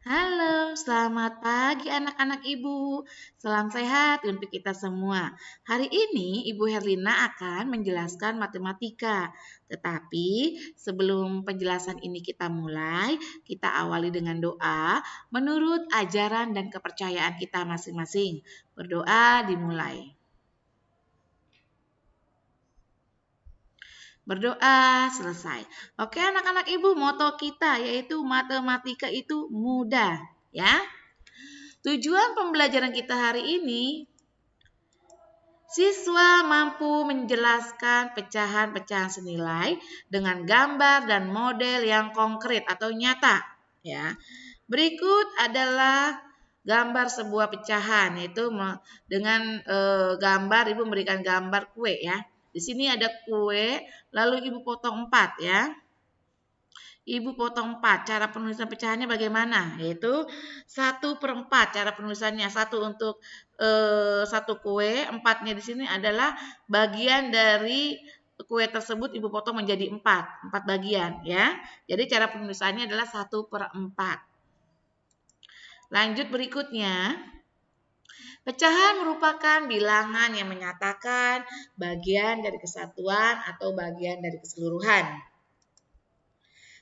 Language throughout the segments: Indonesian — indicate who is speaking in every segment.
Speaker 1: Halo, selamat pagi anak-anak Ibu. Salam sehat untuk kita semua. Hari ini Ibu Herlina akan menjelaskan matematika. Tetapi sebelum penjelasan ini kita mulai, kita awali dengan doa menurut ajaran dan kepercayaan kita masing-masing. Berdoa dimulai. Berdoa selesai. Oke anak-anak Ibu, moto kita yaitu matematika itu mudah, ya. Tujuan pembelajaran kita hari ini, siswa mampu menjelaskan pecahan-pecahan senilai dengan gambar dan model yang konkret atau nyata. Ya, berikut adalah gambar sebuah pecahan, yaitu dengan gambar Ibu memberikan gambar kue ya. Di sini ada kue, lalu Ibu potong 4 ya. Ibu potong 4. Cara penulisan pecahannya bagaimana? Yaitu 1/4 cara penulisannya. 1 untuk 1 kue, 4-nya di sini adalah bagian dari kue tersebut Ibu potong menjadi 4 bagian ya. Jadi cara penulisannya adalah 1/4. Lanjut berikutnya. Pecahan merupakan bilangan yang menyatakan bagian dari kesatuan atau bagian dari keseluruhan.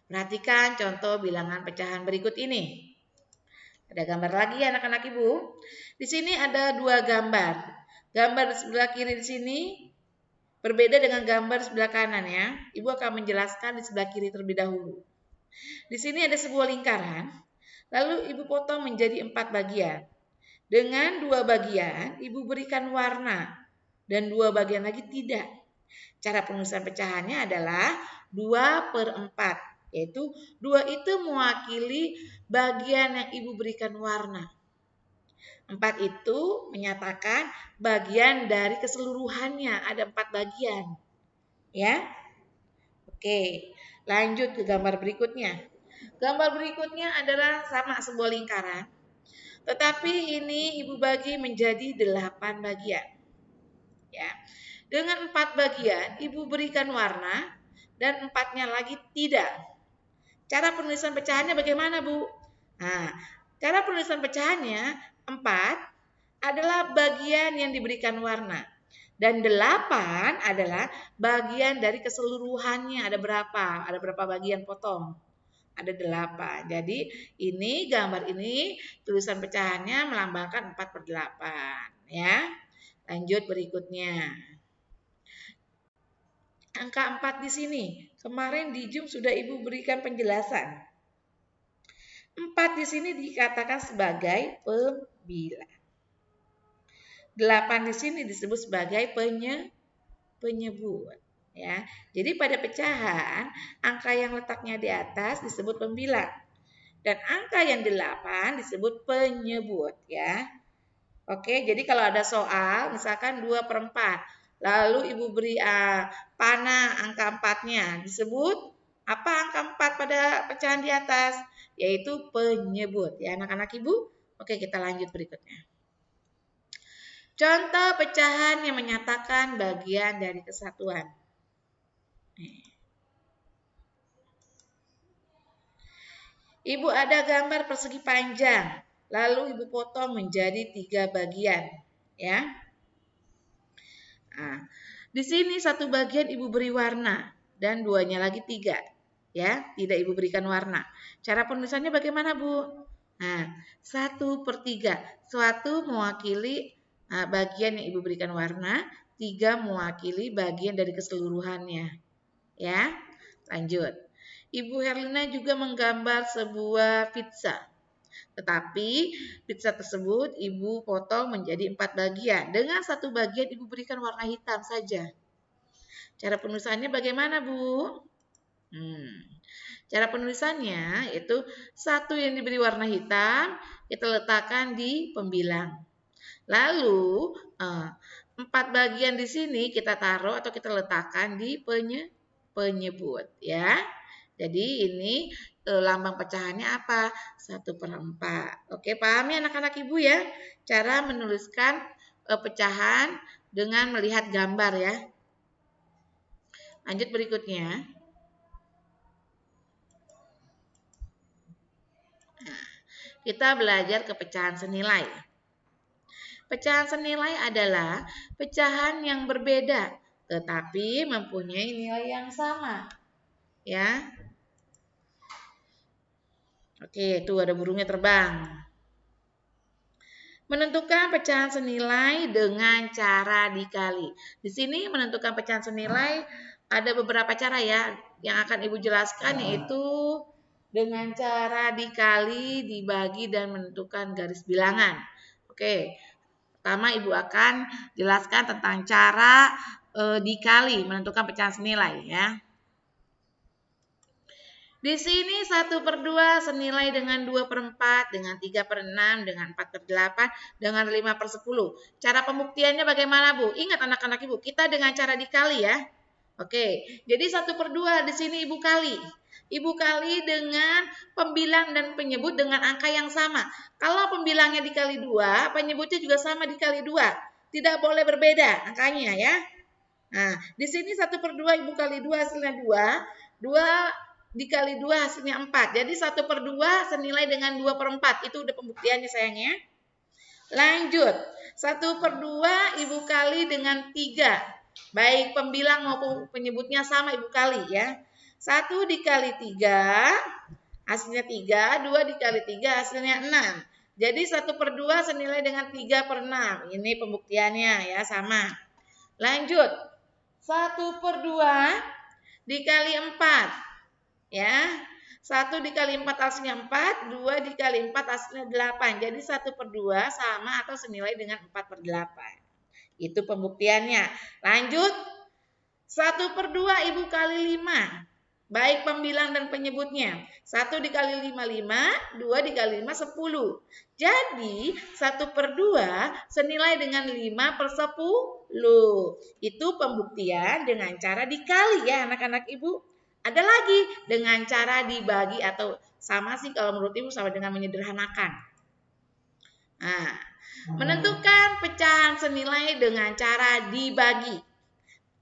Speaker 1: Perhatikan contoh bilangan pecahan berikut ini. Ada gambar lagi ya anak-anak Ibu. Di sini ada 2 gambar. Gambar di sebelah kiri di sini berbeda dengan gambar di sebelah kanan ya. Ibu akan menjelaskan di sebelah kiri terlebih dahulu. Di sini ada sebuah lingkaran, lalu Ibu potong menjadi 4 bagian. Dengan 2 bagian, Ibu berikan warna dan 2 bagian lagi tidak. Cara penulisan pecahannya adalah 2/4. Yaitu 2 itu mewakili bagian yang Ibu berikan warna. 4 itu menyatakan bagian dari keseluruhannya. Ada 4 bagian. Ya. Oke, lanjut ke gambar berikutnya. Gambar berikutnya adalah sama sebuah lingkaran. Tetapi ini Ibu bagi menjadi 8 bagian. Ya. Dengan 4 bagian, Ibu berikan warna dan 4-nya lagi tidak. Cara penulisan pecahannya bagaimana, Bu? Nah, cara penulisan pecahannya 4 adalah bagian yang diberikan warna. Dan 8 adalah bagian dari keseluruhannya. Ada berapa? Ada berapa bagian potong? Ada 8. Jadi ini gambar ini tulisan pecahannya melambangkan 4/8. Ya. Lanjut berikutnya. Angka 4 di sini. Kemarin di Zoom sudah Ibu berikan penjelasan. 4 di sini dikatakan sebagai pembilang. 8 di sini disebut sebagai penyebut. Ya. Jadi pada pecahan, angka yang letaknya di atas disebut pembilang. Dan angka yang 8 disebut penyebut. Ya. Oke, jadi kalau ada soal, misalkan 2/4. Lalu Ibu beri panah angka 4-nya. Disebut apa angka 4 pada pecahan di atas? Yaitu penyebut. Ya anak-anak Ibu. Oke, kita lanjut berikutnya. Contoh pecahan yang menyatakan bagian dari kesatuan. Ibu ada gambar persegi panjang. Lalu Ibu potong menjadi 3 bagian. Ya. Nah, di sini 1 bagian Ibu beri warna dan 2-nya lagi 3. Ya, tidak Ibu berikan warna. Cara penulisannya bagaimana, Bu? Nah, 1/3. Suatu mewakili bagian yang Ibu berikan warna, 3 mewakili bagian dari keseluruhannya. Ya, lanjut. Ibu Herlina juga menggambar sebuah pizza. Tetapi pizza tersebut Ibu potong menjadi 4 bagian. Dengan 1 bagian Ibu berikan warna hitam saja. Cara penulisannya bagaimana, Bu? Cara penulisannya itu 1 yang diberi warna hitam kita letakkan di pembilang. Lalu 4 bagian di sini kita taruh atau kita letakkan di penyebut ya. Jadi ini lambang pecahannya apa? 1/4. Oke, paham ya anak-anak Ibu ya? Cara menuliskan pecahan dengan melihat gambar ya. Lanjut berikutnya. Nah, kita belajar ke pecahan senilai. Pecahan senilai adalah pecahan yang berbeda, tetapi mempunyai nilai yang sama. Ya. Oke, tuh ada burungnya terbang. Menentukan pecahan senilai dengan cara dikali. Di sini menentukan pecahan senilai ada beberapa cara ya yang akan Ibu jelaskan, yaitu dengan cara dikali, dibagi, dan menentukan garis bilangan. Oke, pertama Ibu akan jelaskan tentang cara dikali menentukan pecahan senilai ya. Di sini 1/2 senilai dengan 2/4, dengan 3/6, dengan 4/8, dengan 5/10. Cara pembuktiannya bagaimana, Bu? Ingat anak-anak Ibu, kita dengan cara dikali ya. Oke, jadi 1/2 di sini Ibu kali. Ibu kali dengan pembilang dan penyebut dengan angka yang sama. Kalau pembilangnya dikali 2, penyebutnya juga sama dikali 2. Tidak boleh berbeda angkanya ya. Nah, di sini 1/2 Ibu kali 2 hasilnya 2. 2 dikali 2 hasilnya 4. Jadi 1/2 senilai dengan 2/4. Itu udah pembuktiannya sayangnya. Lanjut. 1/2 Ibu kali dengan 3. Baik pembilang maupun penyebutnya sama Ibu kali ya. 1 dikali 3 hasilnya 3. 2 dikali 3 hasilnya 6. Jadi 1/2 senilai dengan 3/6. Ini pembuktiannya ya, sama. Lanjut. 1/2 dikali 4. Ya, 1 dikali 4 hasilnya 4, 2 dikali 4 hasilnya 8. Jadi 1/2 sama atau senilai dengan 4/8. Itu pembuktiannya. Lanjut, 1/2 Ibu kali 5. Baik pembilang dan penyebutnya. 1 dikali 5, 5. 2 dikali 5, 10. Jadi 1/2 senilai dengan 5/10. Itu pembuktian dengan cara dikali ya anak-anak Ibu. Ada lagi dengan cara dibagi atau sama sih kalau menurut Ibu sama dengan menyederhanakan. Nah, menentukan pecahan senilai dengan cara dibagi.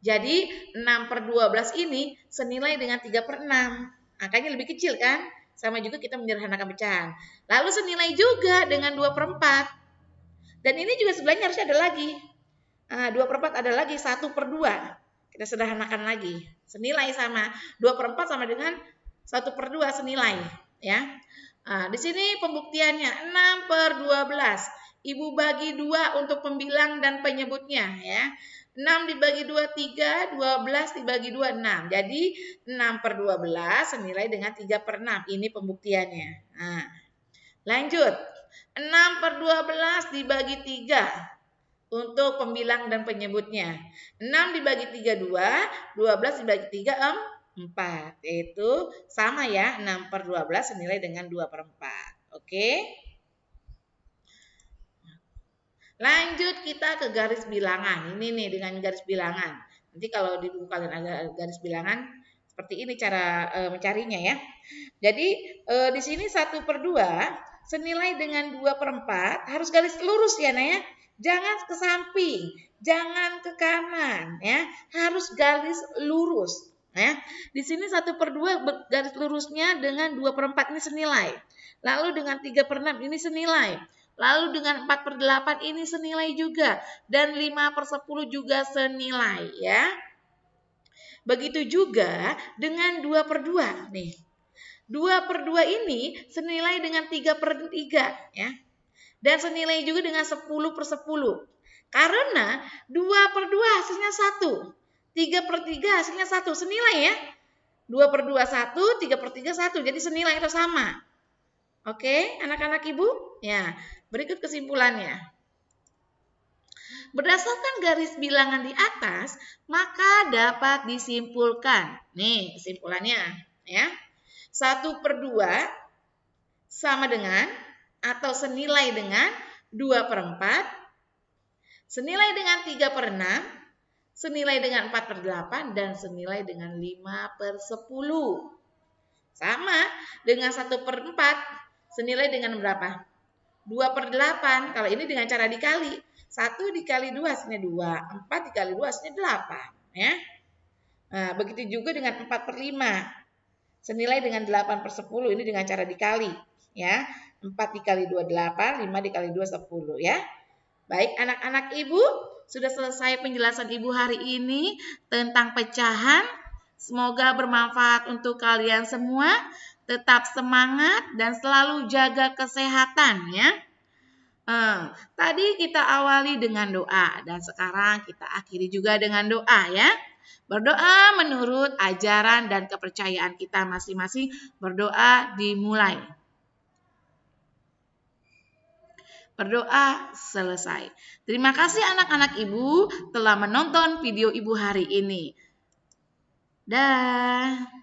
Speaker 1: Jadi 6/12 ini senilai dengan 3/6. Angkanya lebih kecil kan? Sama juga kita menyederhanakan pecahan. Lalu senilai juga dengan 2/4. Dan ini juga sebenarnya harusnya ada lagi. 2/4 ada lagi 1/2. Kita sederhanakan lagi. Senilai sama. 2/4 sama dengan 1/2 senilai. Ya. Di sini pembuktiannya 6/12. Ibu bagi 2 untuk pembilang dan penyebutnya. Ya. 6 dibagi 2, 3. 12 dibagi 2, 6. Jadi 6/12 senilai dengan 3/6. Ini pembuktiannya. Lanjut. 6/12 dibagi 3. Untuk pembilang dan penyebutnya. 6 dibagi 3, 2. 12 dibagi 3, 4. Itu sama ya. 6/12 senilai dengan 2/4. Oke. Lanjut kita ke garis bilangan. Ini nih dengan garis bilangan. Nanti kalau di buku kalian ada garis bilangan, seperti ini cara mencarinya ya. Jadi di sini 1/2 senilai dengan 2/4 harus garis lurus ya Nah ya. Jangan ke samping, jangan ke kanan ya, harus garis lurus ya. Di sini 1/2 garis lurusnya dengan 2/4 ini senilai. Lalu dengan 3/6 ini senilai. Lalu dengan 4/8 ini senilai juga dan 5/10 juga senilai ya. Begitu juga dengan 2/2 nih. 2/2 ini senilai dengan 3/3 ya. Dan senilai juga dengan 10/10. Karena 2/2 hasilnya 1. 3/3 hasilnya 1. Senilai ya. 2/2 1, 3/3 1. Jadi senilai atau sama. Oke, anak-anak Ibu? Ya, berikut kesimpulannya. Berdasarkan garis bilangan di atas, maka dapat disimpulkan. Nih, kesimpulannya ya. 1/2 sama dengan atau senilai dengan 2/4, senilai dengan 3/6, senilai dengan 4/8, dan senilai dengan 5/10. Sama dengan 1/4, senilai dengan berapa? 2/8. Kalau ini dengan cara dikali. 1 dikali 2 hasilnya 2, 4 dikali 2 hasilnya 8. Ya. Nah, begitu juga dengan 4/5. Senilai dengan 8/10, ini dengan cara dikali. Ya, 4 dikali 2 8, 5 dikali 2 10 ya. Baik anak-anak ibu, sudah selesai penjelasan ibu hari ini tentang pecahan. Semoga bermanfaat untuk kalian semua. Tetap semangat dan selalu jaga kesehatan ya. Tadi kita awali dengan doa dan sekarang kita akhiri juga dengan doa ya. Berdoa menurut ajaran dan kepercayaan kita masing-masing. Berdoa dimulai. Berdoa selesai. Terima kasih anak-anak ibu telah menonton video ibu hari ini. Dah.